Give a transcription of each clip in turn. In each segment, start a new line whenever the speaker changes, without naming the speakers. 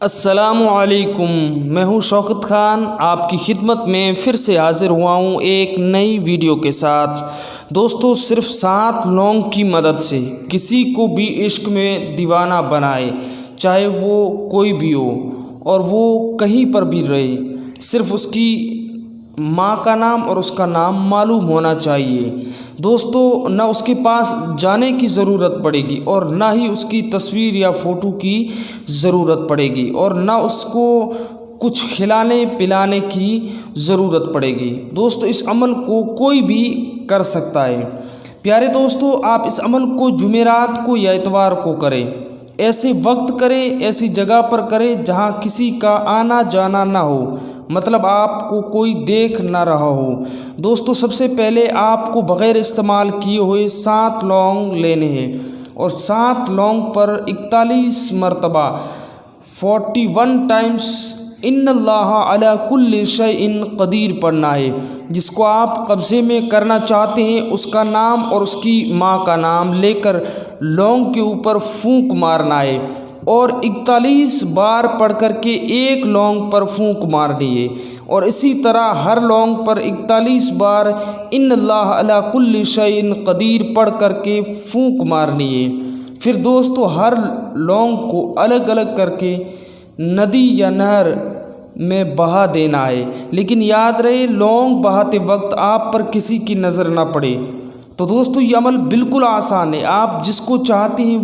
السلام علیکم، میں ہوں شوکت خان، آپ کی خدمت میں پھر سے حاضر ہوا ہوں ایک نئی ویڈیو کے ساتھ۔ دوستو، صرف 7 لونگ کی مدد سے کسی کو بھی عشق میں دیوانہ بنائے، چاہے وہ کوئی بھی ہو اور وہ کہیں پر بھی رہے۔ صرف اس کی ماں کا نام اور اس کا نام معلوم ہونا چاہیے۔ دوستو، نہ اس کے پاس جانے کی ضرورت پڑے گی اور نہ ہی اس کی تصویر یا فوٹو کی ضرورت پڑے گی اور نہ اس کو کچھ کھلانے پلانے کی ضرورت پڑے گی۔ دوستو، اس عمل کو کوئی بھی کر سکتا ہے۔ پیارے دوستو، آپ اس عمل کو جمعرات کو یا اتوار کو کریں۔ ایسے وقت کریں، ایسی جگہ پر کریں جہاں کسی کا آنا جانا نہ ہو، مطلب آپ کو کوئی دیکھ نہ رہا ہو۔ دوستو، سب سے پہلے آپ کو بغیر استعمال کیے ہوئے 7 لونگ لینے ہیں اور 7 لونگ پر 41 مرتبہ 41 ٹائمز ان اللہ علی کل شیء قدیر پڑھنا ہے۔ جس کو آپ قبضے میں کرنا چاہتے ہیں اس کا نام اور اس کی ماں کا نام لے کر لونگ کے اوپر پھونک مارنا ہے اور 41 بار پڑھ کر کے ایک لونگ پر پھونک مارنی ہے اور اسی طرح ہر لونگ پر 41 بار ان اللہ علی کل شیء قدیر پڑھ کر کے پھونک مارنی ہے۔ پھر دوستو، ہر لونگ کو الگ الگ کر کے ندی یا نہر میں بہا دینا ہے، لیکن یاد رہے لونگ بہاتے وقت آپ پر کسی کی نظر نہ پڑے۔ تو دوستو، یہ عمل بالکل آسان ہے۔ آپ جس کو چاہتے ہیں،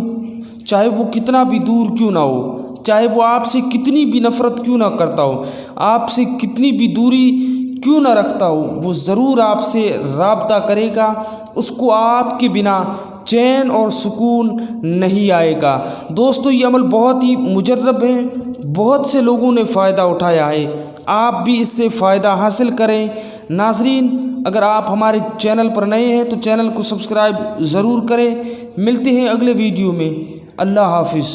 چاہے وہ کتنا بھی دور کیوں نہ ہو، چاہے وہ آپ سے کتنی بھی نفرت کیوں نہ کرتا ہو، آپ سے کتنی بھی دوری کیوں نہ رکھتا ہو، وہ ضرور آپ سے رابطہ کرے گا۔ اس کو آپ کے بنا چین اور سکون نہیں آئے گا۔ دوستو، یہ عمل بہت ہی مجرب ہے، بہت سے لوگوں نے فائدہ اٹھایا ہے، آپ بھی اس سے فائدہ حاصل کریں۔ ناظرین، اگر آپ ہمارے چینل پر نئے ہیں تو چینل کو سبسکرائب ضرور کریں۔ ملتے ہیں اگلے ویڈیو میں۔ اللہ حافظ۔